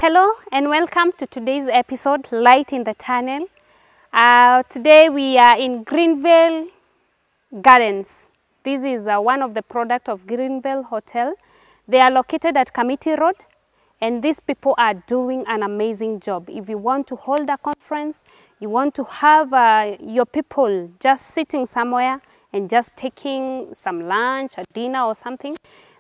Hello and welcome to today's episode, Light in the Tunnel. Today we are in Greenvale Gardens. This is one of the products of Greenvale Hotel. They are located at Committee Road, and these people are doing an amazing job. If you want to hold a conference, you want to have your people just sitting somewhere and just taking some lunch or dinner or something,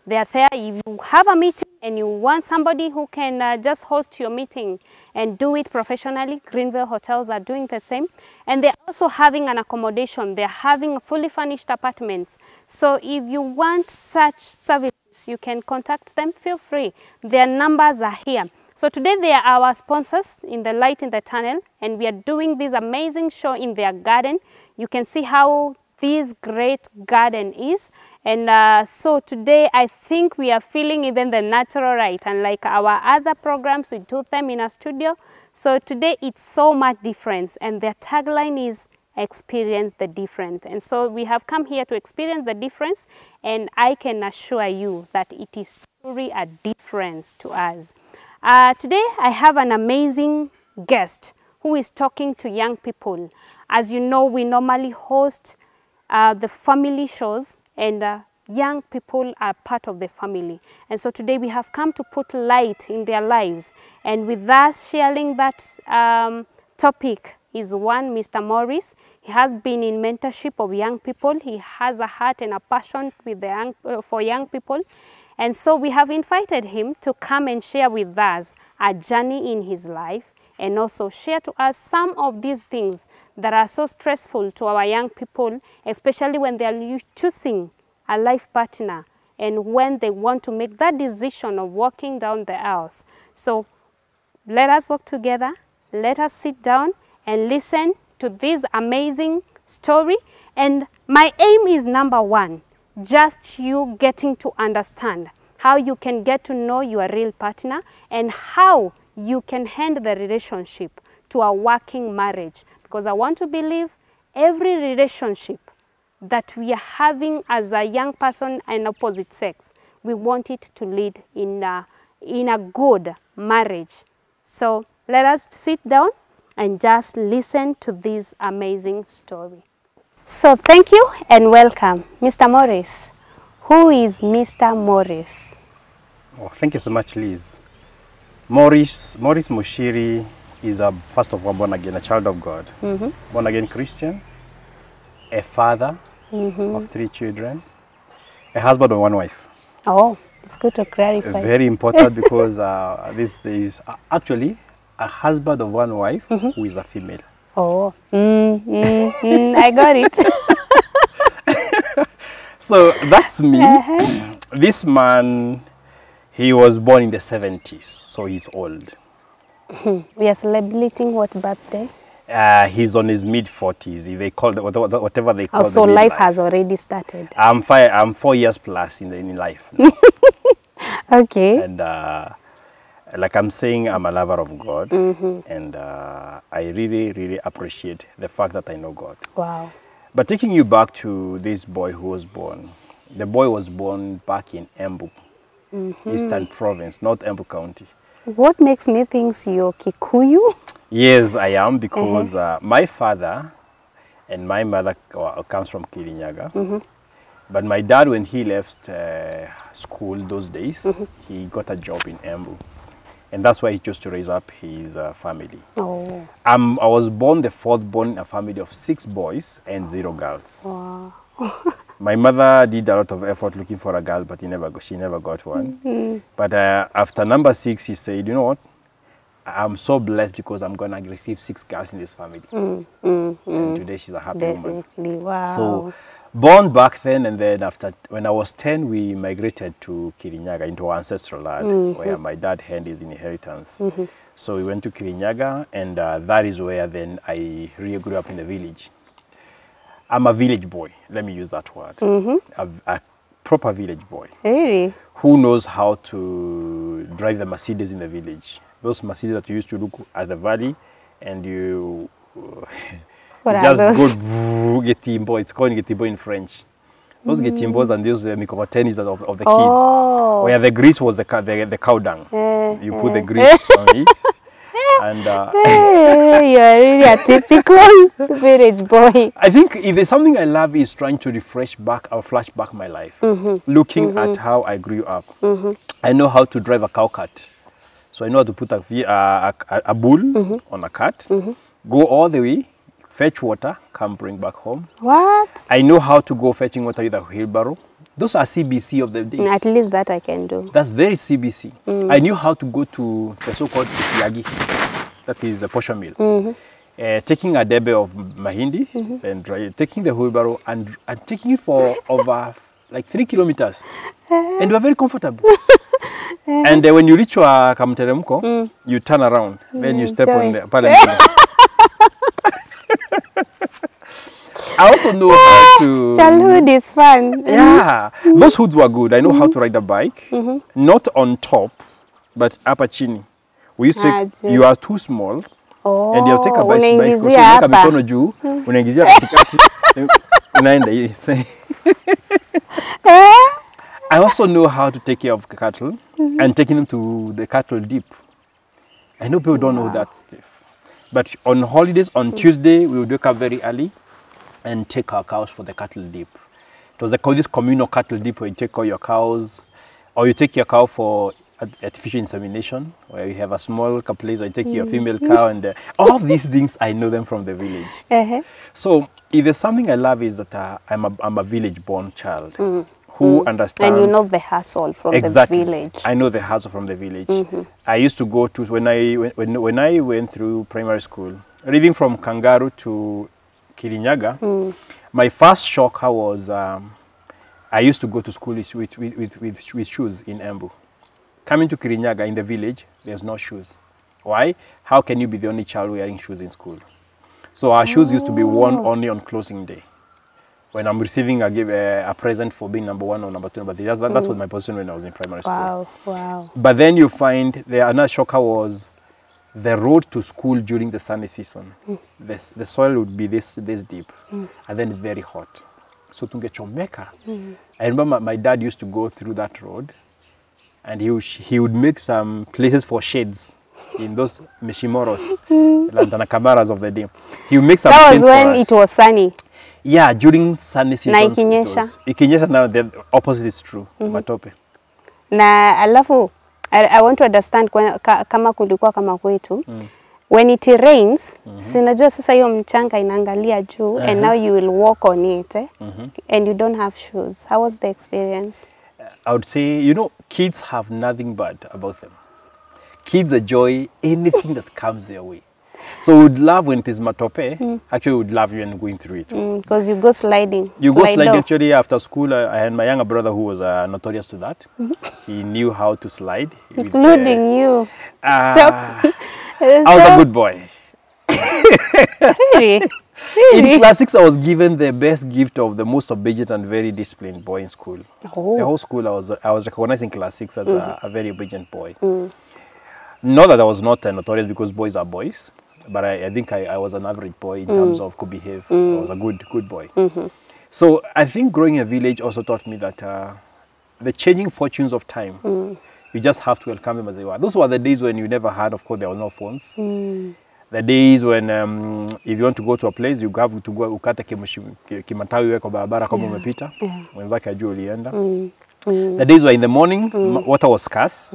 they are there. If you have a meeting and you want somebody who can just host your meeting and do it professionally, Greenvale Hotels are doing the same. And they're also having an accommodation. They're having fully furnished apartments. So if you want such services, you can contact them. Feel free. Their numbers are here. So today they are our sponsors in the Light in the Tunnel, and we are doing this amazing show in their garden. You can see how this great garden is, and so today I think we are feeling even the natural light, and like our other programs we do them in a studio. So today it's so much different, and their tagline is experience the different. And so we have come here to experience the difference, and I can assure you that it is truly a difference to us. Today I have an amazing guest who is talking to young people. As you know, we normally host the family shows, and young people are part of the family. And so today we have come to put light in their lives. And with us sharing that topic is one, Mr. Morris. He has been in mentorship of young people. He has a heart and a passion with the for young people. And so we have invited him to come and share with us a journey in his life, and also share to us some of these things that are so stressful to our young people, especially when they are choosing a life partner and when they want to make that decision of walking down the aisles. So let us work together, let us sit down and listen to this amazing story. And my aim is number one, just you getting to understand how you can get to know your real partner and how you can hand the relationship to a working marriage. Because I want to believe every relationship that we are having as a young person and opposite sex, we want it to lead in a good marriage. So let us sit down and just listen to this amazing story. So thank you and welcome, Mr. Morris. Who is Mr. Morris? Oh, thank you so much, Liz. Morris Muchiri is first of all born again, a child of God, born again Christian, a father of 3 children, a husband of 1 wife. Oh, it's good to clarify. Very important because this is actually a husband of 1 wife who is a female. Oh, I got it. So that's me. This man, he was born in the 70s, so he's old. We are celebrating what birthday? He's on his mid-40s. If they call it, whatever they call it. So life has already started. I'm 4 years plus in life. Okay. And like I'm saying, I'm a lover of God, and I really, really appreciate the fact that I know God. Wow. But taking you back to this boy who was born, the boy was born back in Embu, Eastern Province, not Embu County. What makes me think you're Kikuyu? Yes, I am, because my father and my mother comes from Kirinyaga. But my dad, when he left school those days, he got a job in Embu. And that's why he chose to raise up his family. Oh. I was born the 4th born in a family of 6 boys and 0 girls. Wow. My mother did a lot of effort looking for a girl, but she never got one. But after number 6, he said, you know what? I'm so blessed because I'm going to receive 6 girls in this family. And today she's a happy woman. Wow. So born back then, and then after, when I was 10, we migrated to Kirinyaga, into our ancestral land, where my dad had his inheritance. So we went to Kirinyaga, and that is where then I really grew up in the village. I'm a village boy, let me use that word. A proper village boy. Really? Who knows how to drive the Mercedes in the village. Those Mercedes that you used to look at the valley, and you just go getimbo. It's called getimbo in French. Those getimbos and those mikotenis of the kids, where the grease was the cow dung. You put the grease on it. And you are really a typical village boy. I think if there's something I love is trying to refresh back or flash back my life. Looking at how I grew up. I know how to drive a cow cart. So I know how to put a bull on a cart, go all the way, fetch water, come bring back home. What? I know how to go fetching water with a wheelbarrow. Those are CBC of the days. At least that I can do. That's very CBC. I knew how to go to the so-called yagi, that is the portion mill. Taking a debe of mahindi, and taking the wheelbarrow and taking it for over like 3 kilometers. And we were very comfortable. And when you reach Kamteremko, you turn around, then you step on the parliament. I also know how to... Childhood is fun. Yeah, those hoods were good. I know how to ride a bike, not on top, but upper chini. We used to take, you are too small, and you take a bicycle, so you mikono juu, unaingizia katikati, unaenda hivi. I also know how to take care of cattle and taking them to the cattle dip. I know people don't know that stuff. But on holidays, on Tuesday, we would wake up very early and take our cows for the cattle dip. It was this communal cattle dip where you take all your cows, or you take your cow for artificial insemination, where you have a small place where you take your female cow, and all of these things, I know them from the village. So if there's something I love is that I'm a village-born child. Who understands. And you know the hustle from the village. I know the hustle from the village. I used to go to, when I went through primary school, living from Kangaru to Kirinyaga, my first shock was, I used to go to school with shoes in Embu. Coming to Kirinyaga in the village, there's no shoes. Why? How can you be the only child wearing shoes in school? So our shoes used to be worn only on closing day. When I'm receiving a present for being number 1 or number 2, number 3. That's what my position when I was in primary school. Wow. But then you find another shocker was the road to school during the sunny season. The soil would be this deep, and then it's very hot. So tungechomeka. I remember my dad used to go through that road, and he would make some places for shades in those mishimoros, lantana camaras of the day. He would make some. That was when it was sunny. Yeah, during sunny seasons. Na ikinyesha. Ikinyesha now, the opposite is true. Matope. Na alafu, I want to understand kama kulikuwa kama kwetu. When it rains, sinajua sasa hiyo mchanga inaangalia juu, and now you will walk on it, and you don't have shoes. How was the experience? I would say, you know, kids have nothing bad about them. Kids enjoy anything that comes their way. So we would love when it is matope, actually we would love you and going through it. Because you go sliding. You go sliding actually after school. I had my younger brother who was notorious to that. He knew how to slide. Including you. Stop. I was a good boy. Really? In class 6, I was given the best gift of the most obedient and very disciplined boy in school. The whole school, I was recognized in class 6 as a very obedient boy. Not that I was not notorious because boys are boys. But I think I was an average boy in terms of could behave. I was a good boy. So I think growing in a village also taught me that the changing fortunes of time, you just have to welcome them as they were. Those were the days when you never had, of course, there were no phones. The days when if you want to go to a place, you have to go ukate kimatawi weko barabara kama umepita. Mwenzake ajue ulienda. The days were in the morning, water was scarce.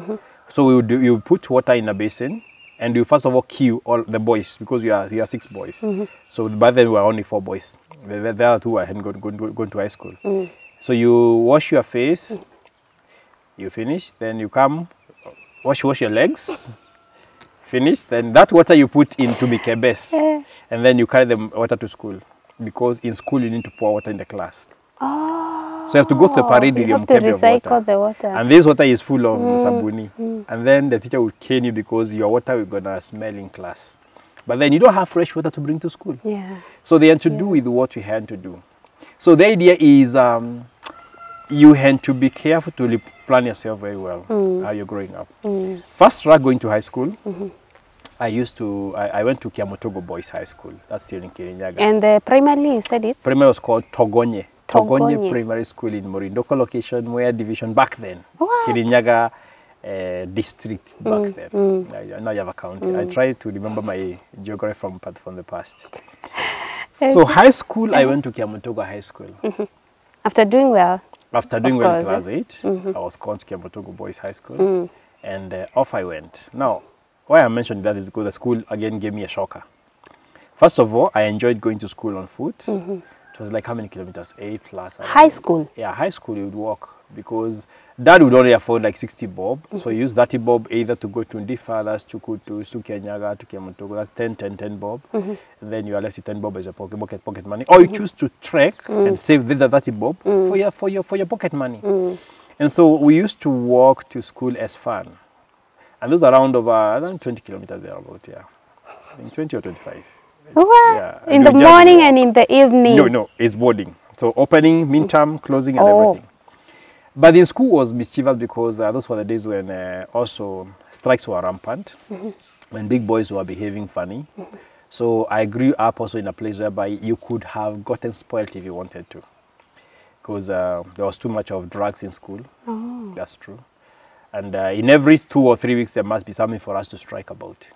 So you put water in a basin. And you first of all queue all the boys because you are 6 boys. So by then we were only 4 boys. The other 2 hadn't gone to high school. So you wash your face, you finish, then you come, wash your legs, finish, then that water you put into mikebes, and then you carry the water to school. Because in school you need to pour water in the class. So you have to go to the parade with your mkebe of water. And this water is full of sabuni. And then the teacher will cane you because your water will gonna smell in class. But then you don't have fresh water to bring to school. So they had to do with what we had to do. So the idea is you had to be careful to plan yourself very well how you're growing up. First track going to high school, I went to Kiamotogo Boys High School. That's still in Kirinyaga. And the primary, you said it? Primary was called Togonye Primary School in Morindoko location, where division back then. Kirinyaga district back then. Now you have a county. I try to remember my geography from the past. So high school, I went to Kiamutoga High School. After doing well? After doing well in class 8, I was called to Kiamutoga Boys High School, and off I went. Now, why I mentioned that is because the school again gave me a shocker. First of all, I enjoyed going to school on foot. It was like how many kilometers? 8 plus. High school? Yeah, high school you would walk because Dad would only afford like 60 bob. So you use 30 bob either to go to Ndifalas, to Kutu, to Kianyaga, to Kiamutoga. That's 10 bob. And then you are left with 10 bob as a pocket money. Or you choose to trek and save the 30 bob for your pocket money. And so we used to walk to school as fun. And those around 20 kilometers there about, yeah. I think 20 or 25. Yeah, in the morning and in the evening? No, it's boarding. So opening, midterm, closing, and everything. But in school was mischievous because those were the days when also strikes were rampant, when big boys were behaving funny. So I grew up also in a place whereby you could have gotten spoiled if you wanted to. Because there was too much of drugs in school. That's true. And in every 2 or 3 weeks, there must be something for us to strike about.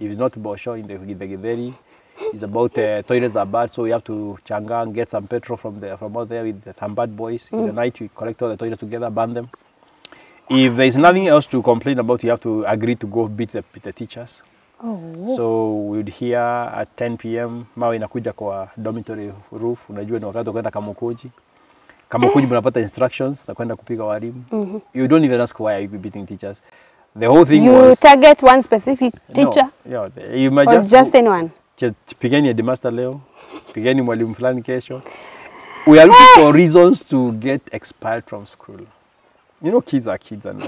If it's not Bosho in the Githeri, it's about toilets are bad, so we have to changa and get some petrol from out there with some bad boys. In the night, we collect all the toilets together, burn them. If there's nothing else to complain about, you have to agree to go beat the teachers. So we would hear at 10 p.m. mawe inakuja kwa dormitory roof, unajua ni wakati kwenda Kamukoji. Kamukoji mnapata instructions za kwenda kupiga walimu. You don't even ask why are you beating teachers. The whole thing was... You target one specific teacher? No, you might or just anyone? Pigeni headmaster leo, pigeni mwalimu fulani kesho. We are looking for reasons to get expelled from school. You know, kids are kids, and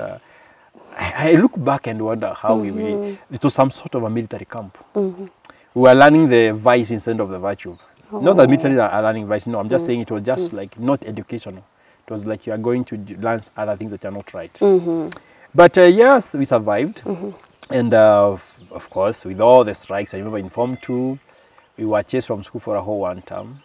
I look back and wonder how it was some sort of a military camp. We were learning the vice instead of the virtue. Not that military are learning vice, no, I'm just saying it was just like not educational. It was like you are going to learn other things that are not right. But yes, we survived. And of course, with all the strikes, I remember in Form 2, we were chased from school for a whole 1 term.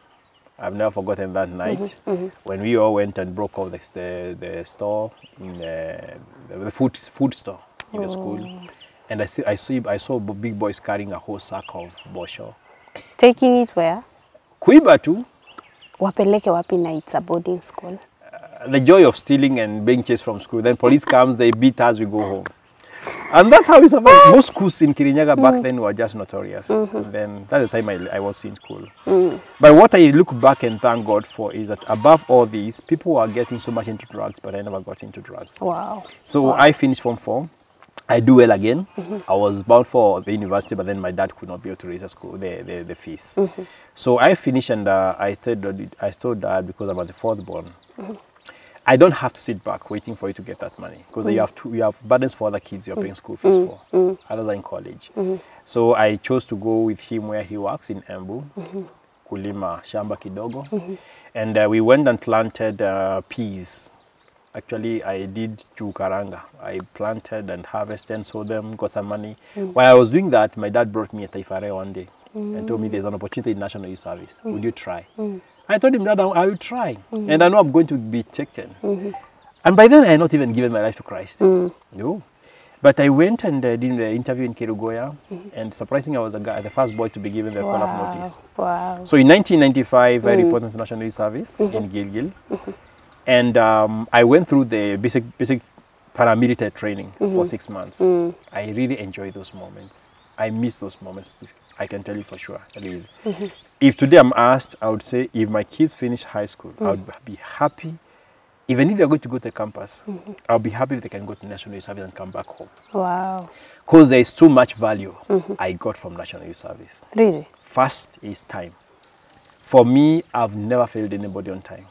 I've never forgotten that night when we all went and broke off the store, in the food store in the school. And I saw big boys carrying a whole sack of bosho. Taking it where? Kuiba tu. Wapeleke wapi na it's a boarding school? The joy of stealing and being chased from school. Then police comes, they beat us, we go home. And that's how we survived. Most schools in Kirinyaga back then were just notorious. And then that's the time I was in school. But what I look back and thank God for is that above all these, people were getting so much into drugs, but I never got into drugs. Wow. So I finished Form 4. I do well again. I was bound for the university, but then my dad could not be able to raise the fees. So I finished and I told dad because I was the 4th born. I don't have to sit back waiting for you to get that money because you have burdens for other kids you're paying school fees for, other than college. So I chose to go with him where he works in Embu, kulima shamba kidogo, and we went and planted peas. Actually, I did chukaranga. I planted and harvested and sold them, got some money. While I was doing that, my dad brought me a taifare one day and told me there's an opportunity in National Youth Service. Would you try? I told him that I will try, and I know I'm going to be taken. And by then, I had not even given my life to Christ. No. But I went and did the interview in Kirugoya, and surprisingly, I was the first boy to be given the call-up notice. Wow. So in 1995, I reported to National Youth Service in Gilgil, and I went through the basic paramilitary training for 6 months. I really enjoyed those moments. I miss those moments. I can tell you for sure. That is, if today I'm asked, I would say if my kids finish high school, I would be happy. Even if they're going to go to the campus, I'll be happy if they can go to National Youth Service and come back home. Wow. Because there is too much value I got from National Youth Service. Really? First is time. For me, I've never failed anybody on time.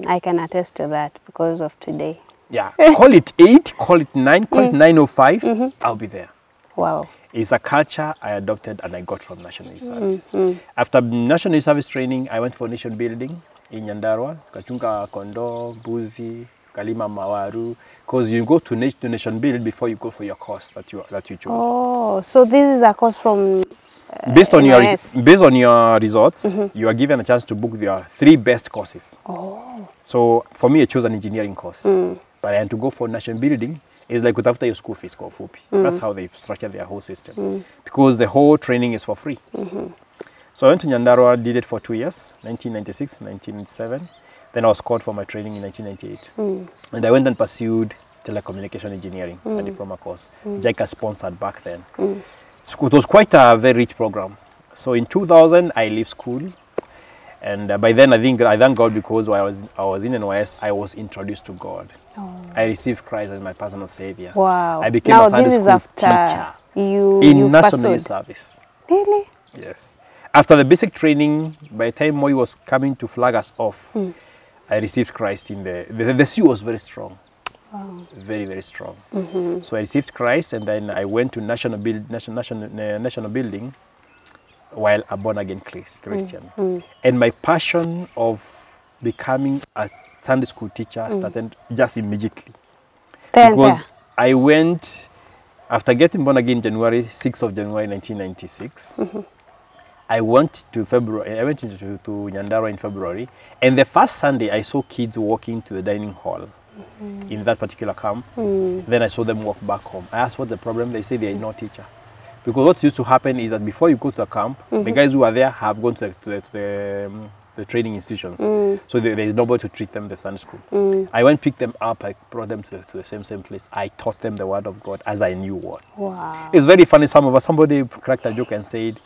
I can attest to that because of today. Yeah. Call it 8, call it 9, call it 9:05, I'll be there. Wow. It's a culture I adopted and I got from National Youth Service. After National Youth Service training, I went for nation building in Nyandarua, Kachunga Kondo, Buzi, Kalima Mawaru, because you go to nation build before you go for your course that you chose. Oh, so this is a course from based on your results, you are given a chance to book your 3 best courses. Oh. So for me, I chose an engineering course, but I had to go for nation building It's like kutafuta your school fees kwa ufupi. That's how they structure their whole system. Because the whole training is for free. So I went to Nyandarua, did it for 2 years, 1996, 1997. Then I was called for my training in 1998. And I went and pursued telecommunication engineering, a diploma course. JICA sponsored back then. So it was quite a very rich program. So in 2000, I left school. And by then, I thank God because while I was in NYS, I was introduced to God. I received Christ as my personal savior. Wow. I became a Sunday school teacher in National Youth Service. Really? Yes. After the basic training, by the time Moi was coming to flag us off, I received Christ in the sea was very strong. Wow. Very, very strong. So I received Christ, and then I went to national building while a born-again Christian. And my passion of becoming a Sunday school teacher started just immediately. Because I went, after getting born again January, 6th of January 1996, I went to Nyandarua in February, and the first Sunday I saw kids walking to the dining hall in that particular camp. Then I saw them walk back home. I asked what's the problem. They say they are no teacher. Because what used to happen is that before you go to the camp, the guys who are there have gone to the training institutions. So there is nobody to treat them the Sunday school. I went, picked them up, I brought them to the same place. I taught them the word of God as I knew what. Wow. It's very funny. Somebody cracked a joke and said,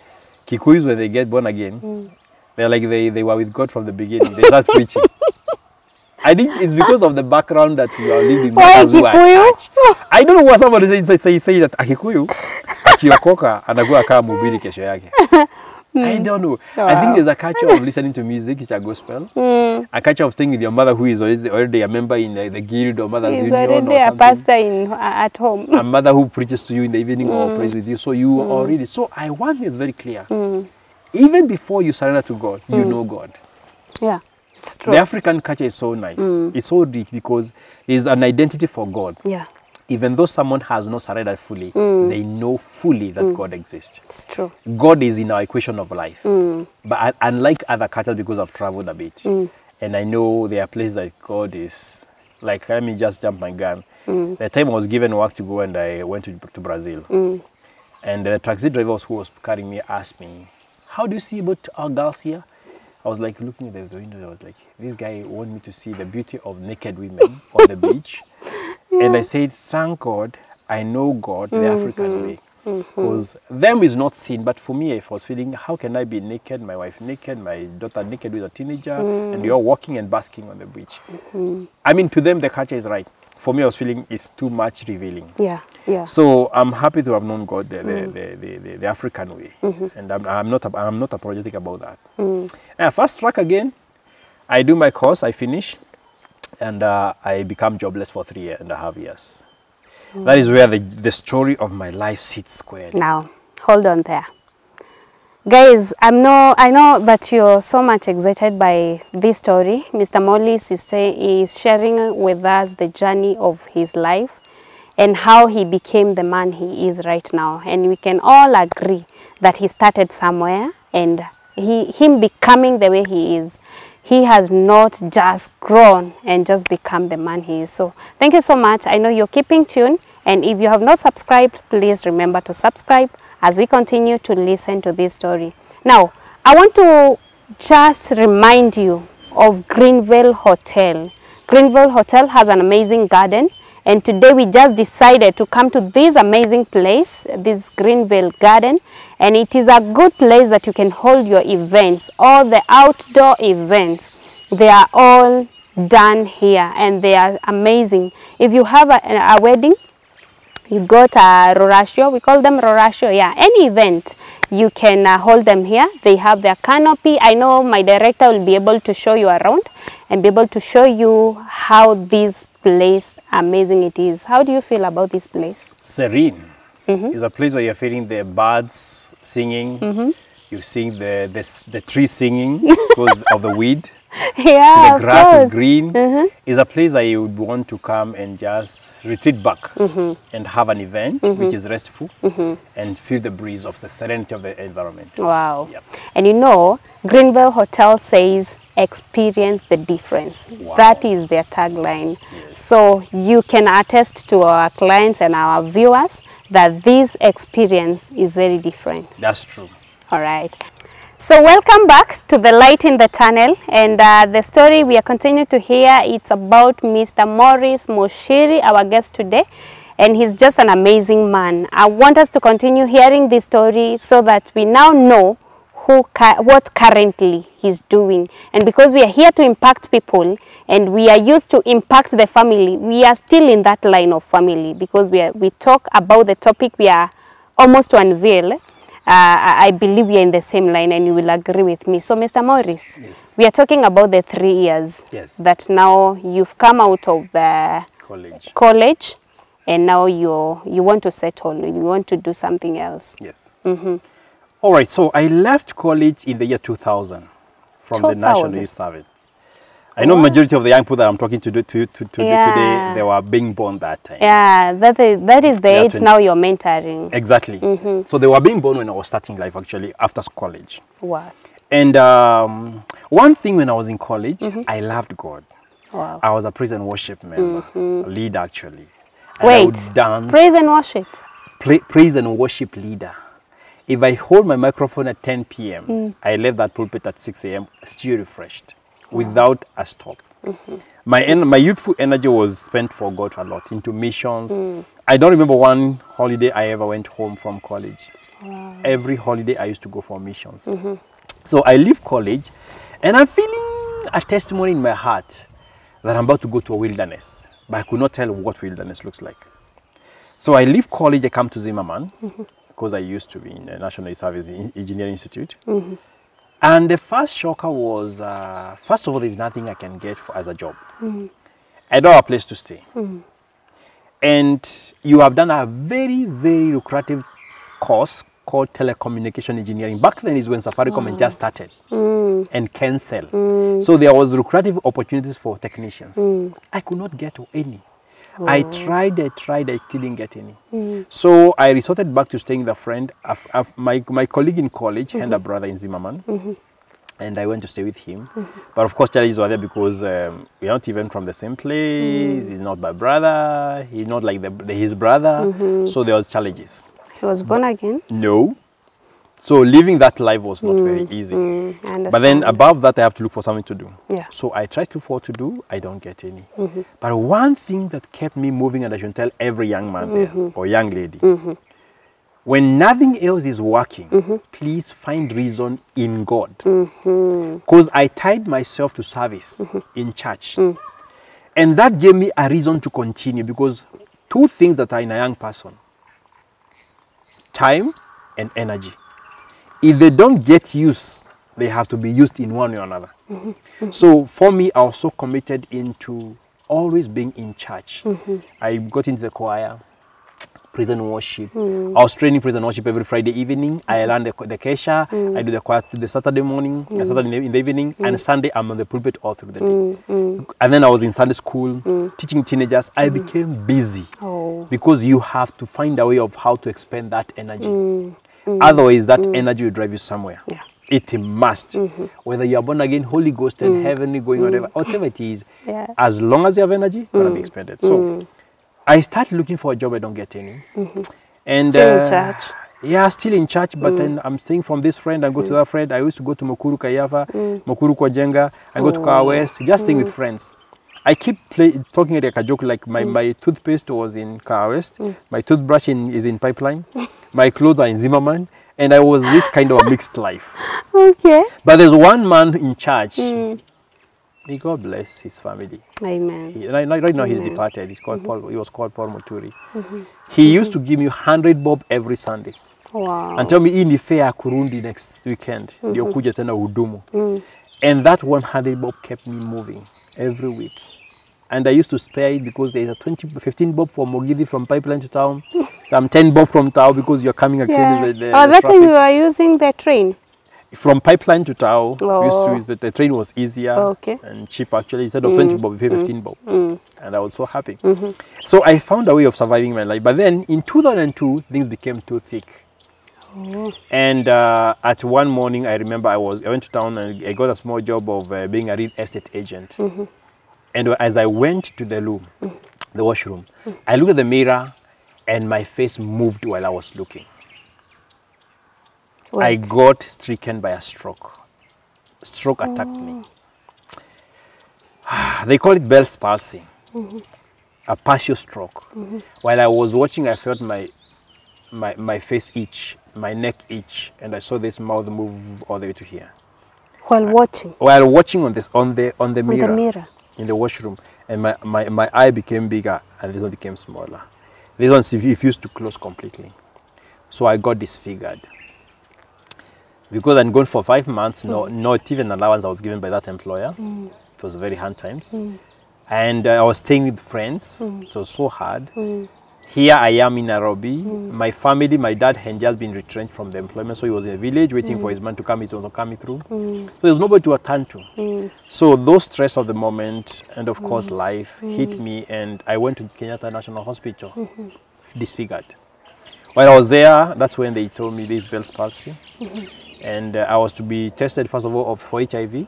Kikuyus, when they get born again, they're like they were with God from the beginning. They start preaching. I think it's because of the background that we are living. Who are church. I don't know what somebody say that Akikuyu akiokoka anakuwa kama mhubiri kesho yake. I don't know. Wow. I think there's a culture of listening to music, it's a gospel. A culture of staying with your mother who is already a member in the guild or mother's union. He's already a pastor at home. A mother who preaches to you in the evening or prays with you. So you are already. So I want it very clear. Even before you surrender to God, you know God. Yeah, it's true. The African culture is so nice. It's so rich because there's an identity for God. Yeah. Even though someone has not surrendered fully, they know fully that God exists. It's true. God is in our equation of life. But unlike other cultures, because I've traveled a bit, and I know there are places that God is, like, let me just jump my gun. The time I was given work to go and I went to Brazil. And the taxi driver who was carrying me asked me, how do you see about our girls here? I was like looking at the window, I was like, this guy wants me to see the beauty of naked women on the beach. And I said, thank God, I know God the African way. Because them is not sin, but for me, I was feeling, how can I be naked, my wife naked, my daughter naked with a teenager, and you're walking and basking on the beach. I mean, to them, the culture is right. For me, I was feeling it's too much revealing. Yeah, yeah. So I'm happy to have known God the African way. And I'm not apologetic about that. And fast track again, I do my course, I finish. And I become jobless for 3.5 years. That is where the story of my life sits squared. Now, hold on there. Guys, I know that you're so much excited by this story. Mr. Mollis is sharing with us the journey of his life and how he became the man he is right now. And we can all agree that he started somewhere, and him becoming the way he is, he has not just grown and just become the man he is. So thank you so much. I know you're keeping tuned, and if you have not subscribed, please remember to subscribe as we continue to listen to this story. Now, I want to just remind you of Greenville Hotel. Greenville Hotel has an amazing garden, and today we just decided to come to this amazing place, this Greenville Garden, and it is a good place that you can hold your events. All the outdoor events, they are all done here, and they are amazing. If you have a wedding, you got a rorasio, we call them rorasio, yeah, any event, you can hold them here. They have their canopy. I know my director will be able to show you around and be able to show you how this place amazing it is. How do you feel about this place? Serene. It's a place where you're feeling the birds singing, you're seeing the tree singing because of the weed. Yeah, so the grass is green. It's a place that you would want to come and just retreat back and have an event which is restful and feel the breeze of the serenity of the environment. Wow. Yep. And you know, Greenville Hotel says experience the difference. Wow. That is their tagline. Yes. So you can attest to our clients and our viewers that this experience is very different. That's true. All right. So welcome back to the Light in the Tunnel, and the story we are continuing to hear, it's about Mr. Maurice Muchiri, our guest today, and he's just an amazing man. I want us to continue hearing this story so that we now know what currently he's doing. And because we are here to impact people and we are used to impact the family, we are still in that line of family, because we talk about the topic we are almost to unveil. I believe we are in the same line, and you will agree with me. So, Mr. Maurice, Yes. we are talking about the 3 years Yes. that now you've come out of the college, and now you want to settle, you want to do something else. Yes. All right, so I left college in the year 2000 from the National Youth Service. I know majority of the young people that I'm talking to today, they were being born that time. Yeah, that is the age now you're mentoring. Exactly. So they were being born when I was starting life, actually, after college. Wow. And one thing when I was in college, I loved God. Wow. I was a praise and worship member, leader, actually. And Wait, I would dance, praise and worship? praise and worship leader. If I hold my microphone at 10 p.m., I left that pulpit at 6 a.m. still refreshed, without a stop. My youthful energy was spent for God a lot, into missions. I don't remember one holiday I ever went home from college. Wow. Every holiday I used to go for missions. So I leave college, and I'm feeling a testimony in my heart that I'm about to go to a wilderness, but I could not tell what wilderness looks like. So I leave college, I come to Zimmerman, because I used to be in the National Youth Service Engineering Institute. And the first shocker was, first of all, there's nothing I can get as a job. I don't have a place to stay. And you have done a very, very lucrative course called telecommunication engineering. Back then is when Safaricom had just started, and Kensel. So there was lucrative opportunities for technicians. I could not get any. I tried, I didn't get any. So I resorted back to staying with a friend. My colleague in college had a brother in Zimmerman, and I went to stay with him. But of course, challenges were there because we're not even from the same place. He's not my brother. He's not like his brother. So there was challenges. He was born again? No. So living that life was not very easy. But then above that, I have to look for something to do. Yeah. So I tried to look for what to do. I don't get any. But one thing that kept me moving, and I should tell every young man there or young lady, when nothing else is working, please find reason in God. Because I tied myself to service in church. And that gave me a reason to continue, because two things that are in a young person: time and energy. If they don't get used, they have to be used in one way or another. So for me, I was so committed into always being in church. I got into the choir, praise and worship. I was training praise and worship every Friday evening. I learned the kesha. I do the choir the Saturday morning, Saturday in the evening, and Sunday I'm on the pulpit all through the day. And then I was in Sunday school, teaching teenagers. I became busy because you have to find a way of how to expend that energy. Otherwise, that energy will drive you somewhere. Yeah. It must. Whether you are born again, Holy Ghost, and heavenly going, whatever it is, as long as you have energy, it's going to be expended. So I started looking for a job. I don't get any. And still in church? Yeah, still in church, but then I'm staying from this friend and go to that friend. I used to go to Mukuru Kayafa, Mukuru Kwajenga, and go to Car West, just staying with friends. I keep talking like a joke, like my toothpaste was in Car West, my toothbrush is in Pipeline, my clothes are in Zimmerman, and I was this kind of a mixed life. Okay. But there's one man in church. May God bless his family. Amen. Right now he's departed. He's called Paul. He was called Paul Muchiri. He used to give me 100 bob every Sunday. Wow. And tell me, hii ni fare Kurundi next weekend. Ndio kuja tena hudumu. And that 100 bob kept me moving every week. And I used to spare it because there is a 15 bob for Mogidi from Pipeline to town. Some 10 bob from Tao because you're coming again. That time you were using the train? From Pipeline to Tao, the train was easier and cheap actually. Instead of 20 bob, we pay 15 bob. And I was so happy. So I found a way of surviving my life. But then in 2002, things became too thick. And at one morning, I remember I went to town and I got a small job of being a real estate agent. And as I went to the room, the washroom, I looked at the mirror and my face moved while I was looking. What? I got stricken by a stroke. Stroke attacked me. They call it Bell's palsy, a partial stroke. While I was watching, I felt my face itch, my neck itch, and I saw this mouth move all the way to here. While watching? While watching on the mirror, On the mirror. in the washroom, and my eye became bigger and this one became smaller. This one refused to close completely. So I got disfigured. Because I'd gone for 5 months, not even allowance I was given by that employer. It was very hard times. And I was staying with friends. It was so hard. Here I am in Nairobi. My family, my dad had just been retrenched from the employment, so he was in a village waiting for his man to come. He was not coming through. So there was nobody to attend to. So those stress of the moment and of course life hit me, and I went to Kenyatta National Hospital, disfigured. While I was there, that's when they told me this Bell's palsy. And I was to be tested first of all for HIV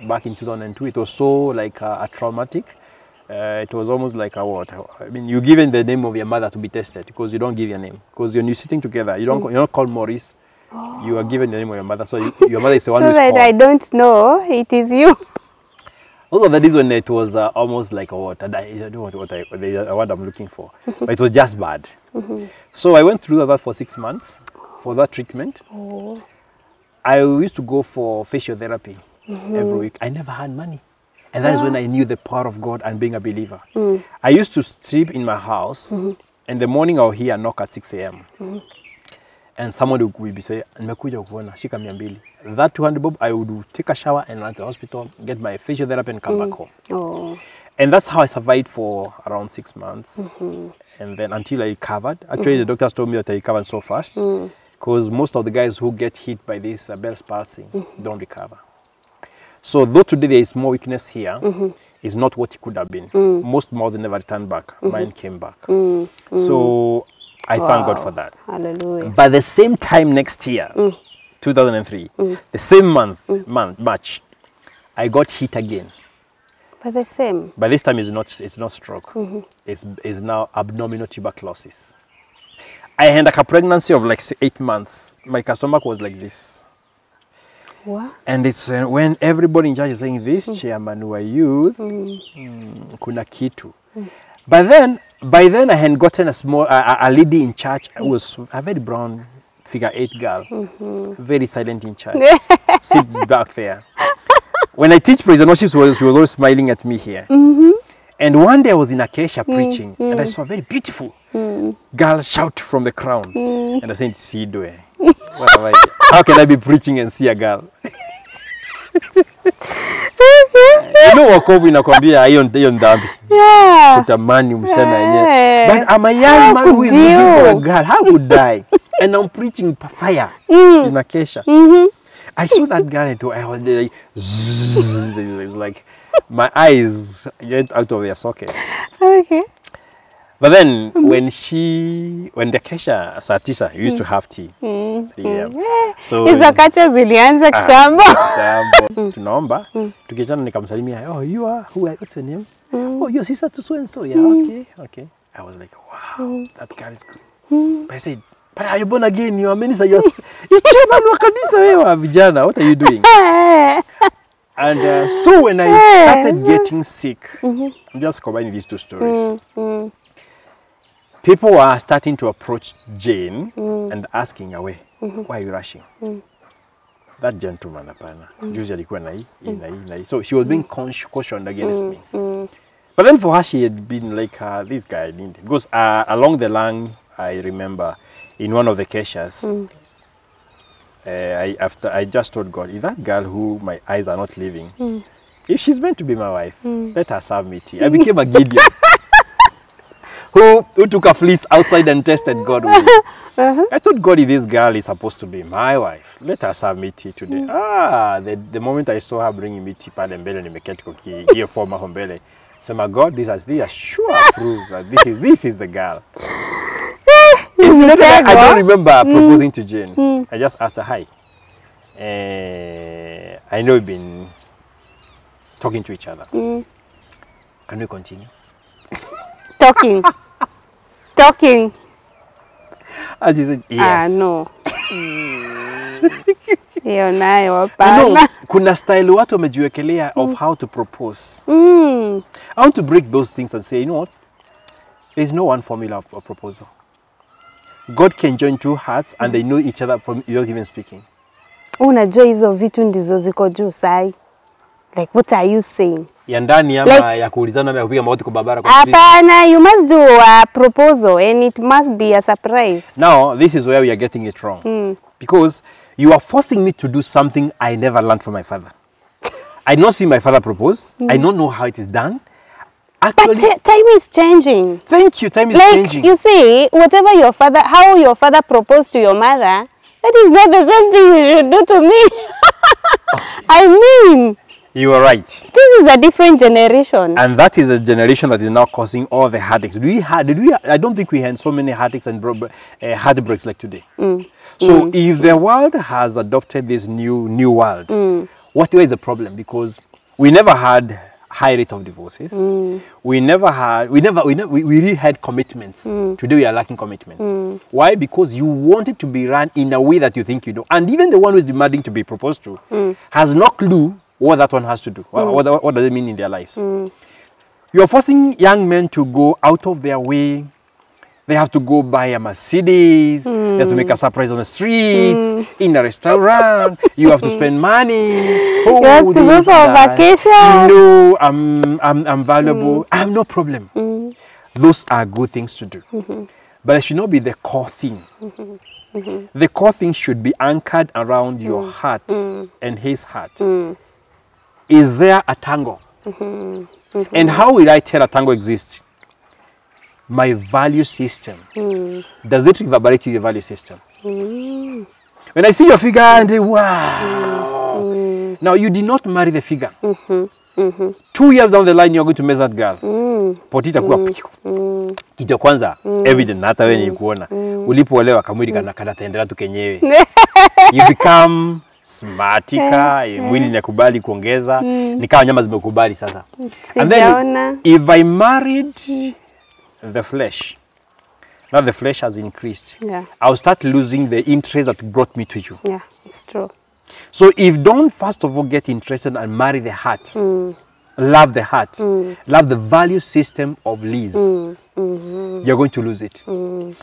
back in 2002. It was so like a traumatic. It was almost like a what? I mean, you're given the name of your mother to be tested because you don't give your name. Because when you're sitting together, you're not called Maurice. You are given the name of your mother. So your mother is the one who's called. I don't know. It is you. Also, that is when it was almost like a what? I don't know what I'm looking for. But it was just bad. So I went through that for 6 months for that treatment. I used to go for facial therapy every week. I never had money. And that is when I knew the power of God and being a believer. I used to sleep in my house. In the morning, I'll hear a knock at 6 a.m. And someone would be saying, shika 200. That 200 bob, I would take a shower and run to the hospital, get my facial therapy and come back home. And that's how I survived for around 6 months. And then until I recovered. Actually, the doctors told me that I recovered so fast. Because most of the guys who get hit by this Bell's palsy don't recover. So though today there is more weakness here, it's not what it could have been. Most mouths never returned back. Mine came back. So I thank God for that. Hallelujah. But the same time next year, 2003, the same month, March, I got hit again. But the same? But this time it's not stroke. It's now abdominal tuberculosis. I had like a pregnancy of like 8 months. My stomach was like this. What? And it's when everybody in church is saying, this chairman wa youth, kuna kitu. But then, by then I had gotten a lady in church who was a very brown figure 8 girl, very silent in church, sit back there. When I teach praise and worship, she was always smiling at me here. And one day I was in Acacia preaching, and I saw a very beautiful girl shout from the crown. And I said, Sidwe, how can I be preaching and see a girl? You know wokovu inakwambia hiyo dhambi. Kutamani msichana yenyewe. But I'm a young man who is looking for a girl. How could I? And I'm preaching fire in Acacia. I saw that girl and I was like, zzz, it's like my eyes get out of their sockets. Okay. But then when the Acacia Satisa used to have tea. So hizo kacha zilianza kitambo. Tunaomba tukichana nikamsalimia, oh you are what's your name? Oh your sister to so and so. Yeah, okay. I was like, wow, that girl is good. But I said, but are you born again? You are minister. You're chairman wa kanisa wewe vijana. What are you doing? And so when I started getting sick, I'm just combining these two stories. People were starting to approach Jane and asking her, why are you rushing? That gentleman, apana, usually alikuwa na hii. So she was being cautioned against me. But then for her, she had been like, this guy didn't. Because along the line, I remember in one of the caches, I just told God, if that girl who my eyes are not leaving, if she's meant to be my wife, let her serve me tea. I became a Gideon. who took a fleece outside and tested God with it. I thought, God, if this girl is supposed to be my wife, let her serve me tea today. The moment I saw her bringing me tea, pale mbele nimeketi kwa hiyo forma mbele. So my God, these are sure proof that this is the girl. I don't remember proposing to Jane. I just asked her, hi. I know we've been talking to each other. Can we continue? Talking. Talking. As you said, yes. No. Hiyo nayo You hapana. know, kuna style watu wamejiwekelea of how to propose. I want to break those things and say, you know what? There's no one formula of a proposal. God can join two hearts and they know each other from without even speaking. Unajua hizo vitu ndizo ziko juu sai. Like, what are you saying? Ya ndani ama ya kuulizana ama ya kupiga magoti kwa barabara kwa street. Hapana, you must do a proposal and it must be a surprise. Now, this is where we are getting it wrong. Because you are forcing me to do something I never learned from my father. I don't see my father propose. I don't know how it is done. Actually, But time is changing. Thank you, time is Like, changing. you see, whatever your father, how your father proposed to your mother, that is not the same thing you should do to me. I mean, You are right. this is a different generation. And that is a generation that is now causing all the heartaches. I don't think we had so many heartaches and heartbreaks like today. So if the world has adopted this new world, what is the problem? Because we never had high rate of divorces. We really had commitments. Today we are lacking commitments. Why? Because you want it to be run in a way that you think you know. And even the one who is demanding to be proposed to has no clue what that one has to do. What does it mean in their lives? You're forcing young men to go out of their way. They have to go buy a Mercedes. They have to make a surprise on the streets, in a restaurant. You have to spend money. You have to go for a vacation. No, I'm valuable. I have no problem. Those are good things to do. But it should not be the core thing. The core thing should be anchored around your heart and his heart. Is there a tango? And how will I tell a tango exists? My value system. Does it reverberate to your value system? When I see your figure and say, wow. Now, you did not marry the figure. 2 years down the line, you're going to mess that girl. Potita kuwa kitu kwanza, evident na hata wewe nilikuona. Ulipoolewa kamwili kana taendelea tu kenyewe. You become smartika, mwili inakubali kuongeza, nikawa nyama zimekubali sasa. And then, if I married the flesh, now the flesh has increased, I'll start losing the interest that brought me to you. Yeah, it's true. So if don't first of all get interested and marry the heart, love the heart, love the value system of Liz, you're going to lose it.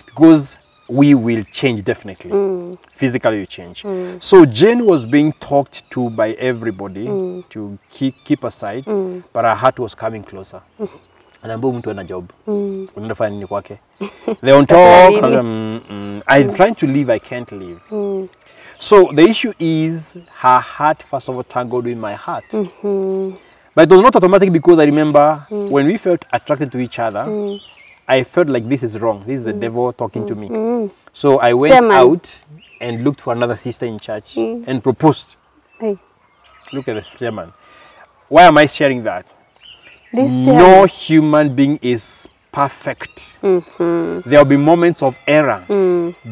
Because we will change definitely. Physically you change. So Jane was being talked to by everybody to keep aside, but her heart was coming closer. Anaambia mtu ana job. Unafanya nini kwake? They on talk. I'm trying to leave, I can't leave. So the issue is her heart first of all tangled with my heart. But it was not automatic because I remember when we felt attracted to each other, I felt like this is wrong. This is the devil talking to me. So I went out and looked for another sister in church and proposed. Hey. Look at this chairman. Why am I sharing that? No human being is perfect. There will be moments of error.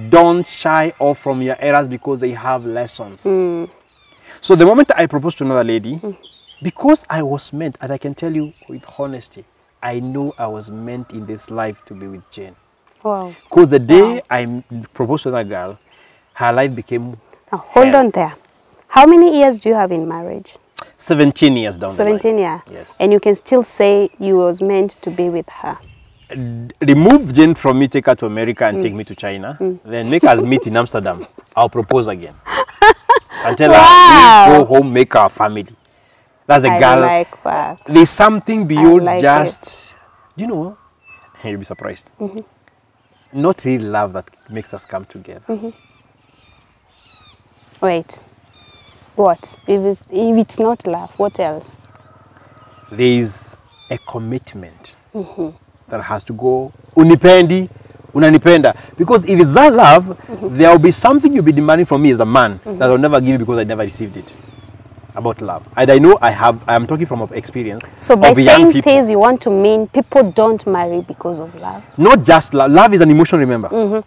Don't shy off from your errors because they have lessons. So the moment I proposed to another lady, because I was meant, and I can tell you with honesty, I know I was meant in this life to be with Jane. Wow. Because the day I proposed to that girl, her life became Now, hold on there. How many years do you have in marriage? 17 years down the line. 17 years. Yes. And you can still say you was meant to be with her. Remove Jane from me, take her to America and take me to China. Then make us meet in Amsterdam. I'll propose again. And tell her, we go home, make our family. That's the girl. I like that. There's something beyond like just, you know, you'll be surprised. Not really love that makes us come together. Wait. What? If it's not love, what else? There is a commitment that has to go. Unipendi, unanipenda. Because if it's that love, there will be something you'll be demanding from me as a man that I'll never give you because I never received it. About love. And I know I am talking from experience. So by of young saying people. things you want to mean, people don't marry because of love? Not just love. Love is an emotion, remember.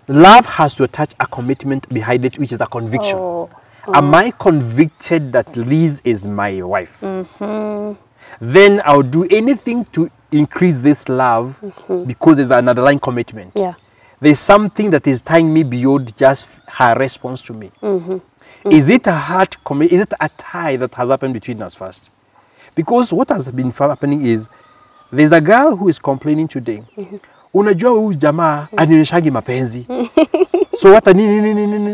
Love has to attach a commitment behind it, which is a conviction. Am I convicted that Liz is my wife? then I'll do anything to increase this love because there's an underlying commitment. Yeah. There's something that is tying me beyond just her response to me. Is it a heart is it a tie that has happened between us first? Because what has been happening is there's a girl who is complaining today. Unajua huyu jamaa anionyeshagi mapenzi. So what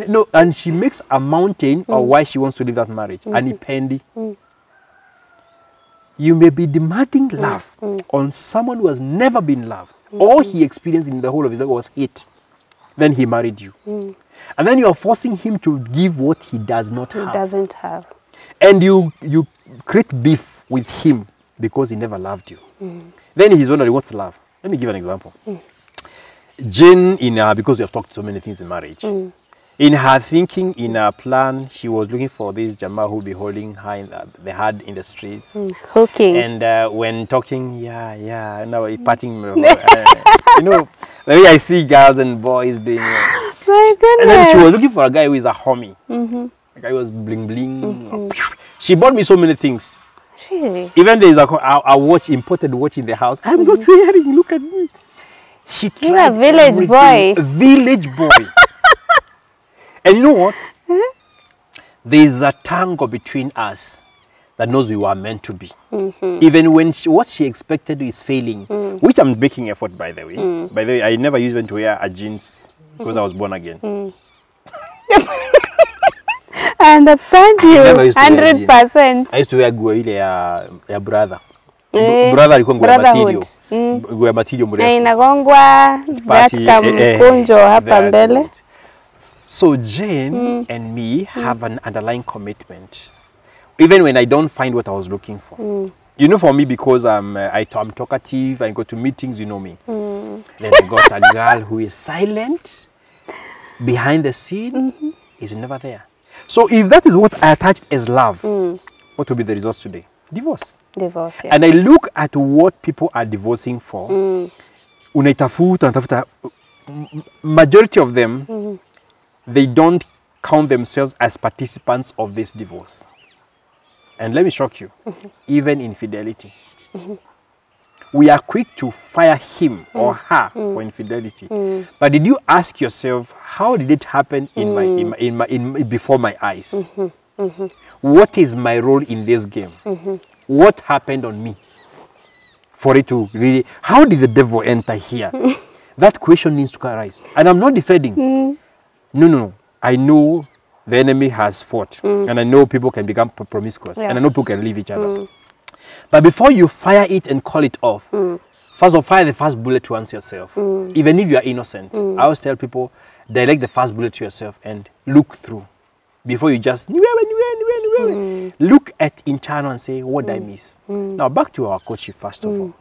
no, and she makes a mountain of why she wants to leave that marriage. Anipendi. You may be demanding love on someone who has never been loved. All he experienced in the whole of his life was hate. Then he married you. And then you are forcing him to give what he does not have. He doesn't have. And you create beef with him because he never loved you. Then he's wondering, what's love? Let me give an example. Jane, because we have talked so many things in marriage, in her thinking, in her plan, she was looking for this Jama who will be holding her in the hand in the streets. Hooking. And when talking, now patting, you know, the way I see girls and boys doing it. My goodness. And then she was looking for a guy who is a homie. A guy who was bling bling. She bought me so many things. Really? Even there is a watch, imported watch in the house. I'm not wearing, look at me. She tried. You're a village boy. A village boy. And you know what? There is a tangle between us that knows we were meant to be. Even when what she expected is failing, which I'm making effort, by the way. By the way, I never used to wear a jeans because I was born again. I understand you 100%. I used to wear nguo ile ya brother. Brother alikuwa nguo ya material. Nguo ya material mrefu. Inagongwa katika mkunjo hapa mbele. So Jane and me have an underlying commitment. Even when I don't find what I was looking for. You know, for me, because I'm talkative, I go to meetings, you know me. Then I got a girl who is silent, behind the scene, is never there. So if that is what I attached as love, what will be the results today? Divorce. Divorce, yeah. And I look at what people are divorcing for. Unaitafuta, majority of them, they don't count themselves as participants of this divorce. And let me shock you, even infidelity. We are quick to fire him or her for infidelity. But did you ask yourself, how did it happen before my eyes? What is my role in this game? What happened on me for it to really, how did the devil enter here? That question needs to arise. And I'm not defending. No. I know the enemy has fought. And I know people can become promiscuous. And I know people can leave each other. But before you fire it and call it off, first of all, fire the first bullet to answer yourself. Even if you are innocent. I always tell people, direct the first bullet to yourself and look through. Before you just, look at internal and say, what did I miss? Now, back to our coaching, first of all.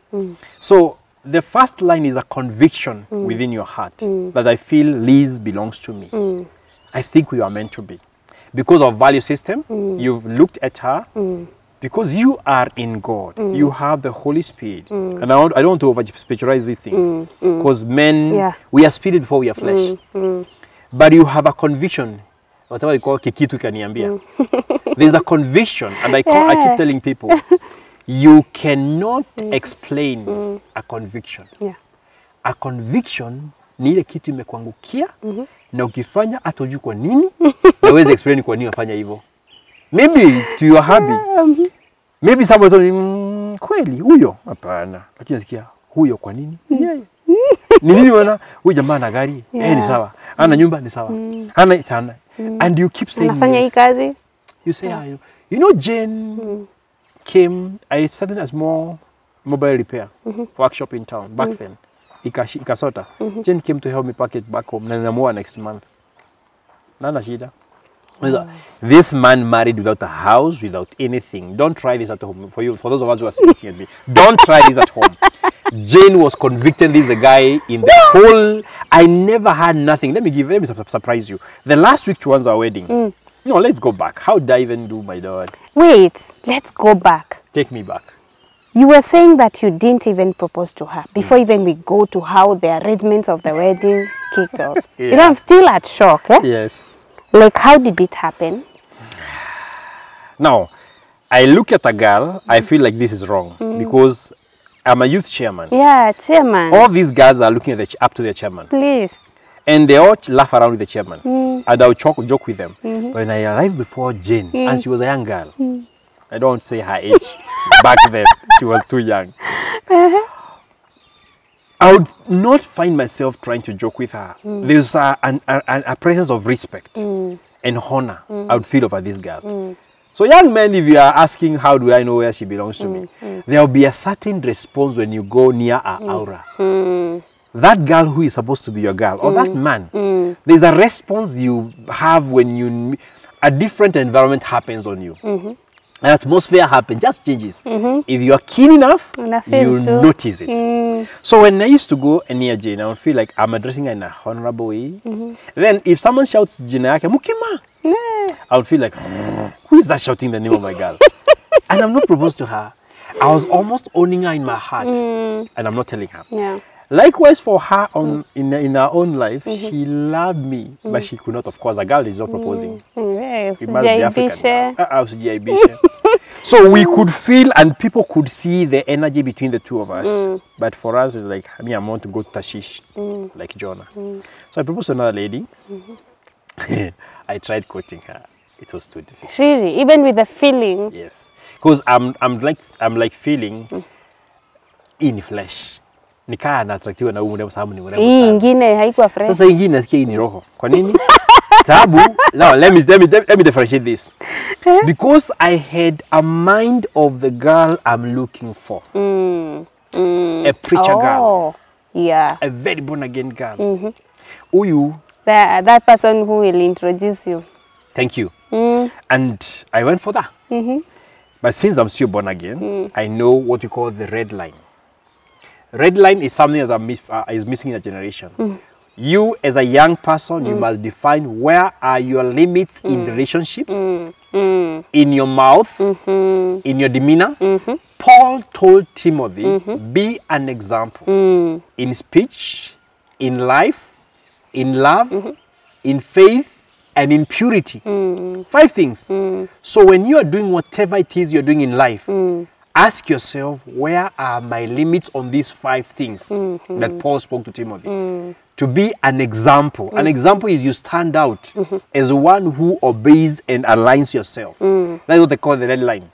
So, the first line is a conviction within your heart that I feel Liz belongs to me. I think we are meant to be. Because of value system, you've looked at her. Because you are in God, you have the Holy Spirit. And I don't want to over-spiritualize these things. Because men, we are spirit before we are flesh. But you have a conviction. Whatever you call kikitu kaniambia. There's a conviction. And I keep telling people, you cannot explain a conviction. A conviction ni ile kitu imekuangukia na ukifanya hata hujui kwa nini na uweze explain kwa nini unafanya hivyo. Maybe to your hobby. Maybe somebody told me, kweli huyo hapana. Lakini nasikia huyo kwa nini? Ni nini wana? Huyu jamaa ana gari, ni sawa. Ana nyumba ni sawa. Ana sana. And you keep saying anafanya hii kazi. You say you know Jane came, I started a small mobile repair workshop in town back then. Ikasota. Jane came to help me pack it back home. Na ninamuoa next month. Nana shida. This man married without a house, without anything. Don't try this at home. For those of us who are looking at me, don't try this at home. Jane was convicted. This is the guy in the whole. I never had nothing. Let me surprise you. The last week towards our wedding. No, let's go back. How did I even do my dad? Wait, let's go back. Take me back. You were saying that you didn't even propose to her before even we go to how the arrangements of the wedding kicked off. You know, I'm still at shock. Eh? Yes. Like, how did it happen? Now, I look at a girl, I feel like this is wrong because I'm a youth chairman. Yeah, chairman. All these guys are looking at up to their chairman. Please. And they all laugh around with the chairman. And I'll joke with them. But when I arrived before Jane, and she was a young girl, I don't want to say her age. Back then, she was too young. I would not find myself trying to joke with her. There's a presence of respect and honor I would feel over this girl. So young men, if you are asking how do I know where she belongs to me, there will be a certain response when you go near her aura. That girl who is supposed to be your girl, or that man, there's a response you have when a different environment happens on you. An atmosphere happens, just changes. If you are keen enough, you'll notice it. So when I used to go near Jane, I would feel like I'm addressing her in a honorable way. Then if someone shouts Jane, Mukima, I would feel like, who is that shouting the name of my girl? And I'm not proposed to her. I was almost owning her in my heart, and I'm not telling her. Yeah. Likewise for her in her own life, she loved me, but she could not, of course. A girl is not proposing. Yes, It must be African girl. So we could feel and people could see the energy between the two of us. But for us, it's like, I want to go to Tashish, like Jonah. So I proposed to another lady. I tried courting her. It was too difficult. Really? Even with the feeling? Yes. Because I'm like feeling in flesh. Nikaa anatraktiwa na mrembo sababu ni mrembo. Hii ingine haikuwa fresh. Sasa ingine nasikia hii ni roho. Kwa nini? Sababu, now let me differentiate this. Because I had a mind of the girl I'm looking for. A preacher girl. Yeah. A very born again girl. Uyu. That person who will introduce you. Thank you. And I went for that. But since I'm still born again, I know what you call the red line. Red line is something that is missing in a generation. You, as a young person, you must define where are your limits in relationships, in your mouth, in your demeanor. Paul told Timothy, be an example in speech, in life, in love, in faith, and in purity. 5 things. So when you are doing whatever it is you're doing in life, ask yourself, where are my limits on these 5 things that Paul spoke to Timothy? To be an example. An example is you stand out as one who obeys and aligns yourself. That's what they call the red line.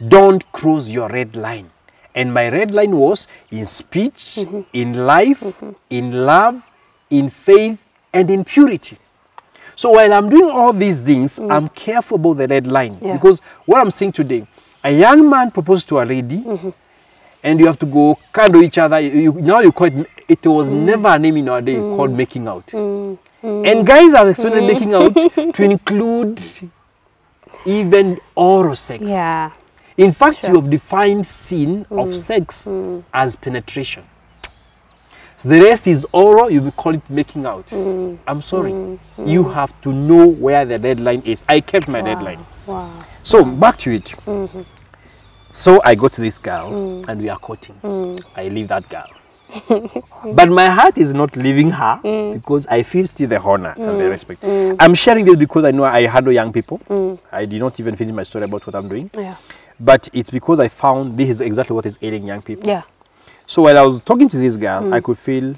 Don't cross your red line. And my red line was in speech, in life, in love, in faith, and in purity. So while I'm doing all these things, I'm careful about the red line. Because what I'm saying today, a young man proposed to a lady, and you have to go cuddle each other. Now you call it was never a name in our day called making out. And guys have explained making out to include even oral sex. Yeah. In fact, you have defined sin of sex as penetration. So the rest is oral, you will call it making out. I'm sorry. You have to know where the deadline is. I kept my deadline. Wow. So back to it. So I go to this girl and we are courting. I leave that girl. But my heart is not leaving her because I feel still the honor and the respect. I'm sharing this because I know I handle young people. I did not even finish my story about what I'm doing. But it's because I found this is exactly what is ailing young people. Yeah. So while I was talking to this girl, I could feel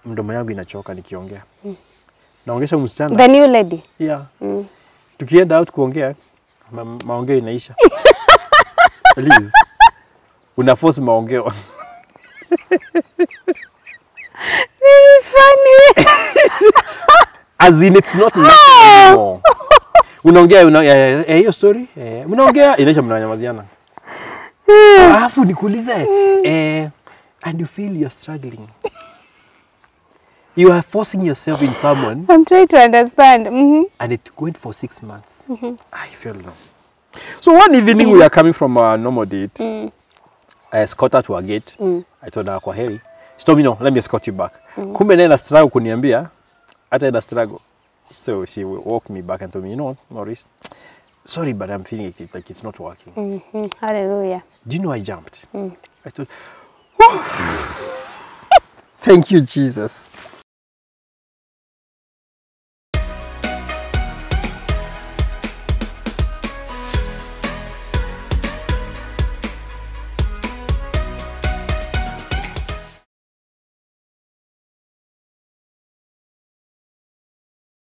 mdomo yangu inachoka nikiongea. Naongesha msichana. The new lady. Yeah. Tukienda out kuongea, maongeo inaisha. Please. Unaforce maongeo. This is funny. As in it's not natural anymore. Unaongea hiyo story? Unaongea inaisha mnanyamaziana. Alafu nikuulize and you feel you're struggling. You are forcing yourself in someone. I'm trying to understand. And it went for 6 months. I felt no. So one evening we are coming from a normal date. I escort her to a gate. I told her, kwa heri. She told me, no, let me escort you back. Kumbe naenda struggle kuniambia, hata enda struggle. So she walked me back and told me, you know what, Maurice, sorry, but I'm feeling it like it's not working. Hallelujah. Do you know I jumped? I thought, thank you, Jesus.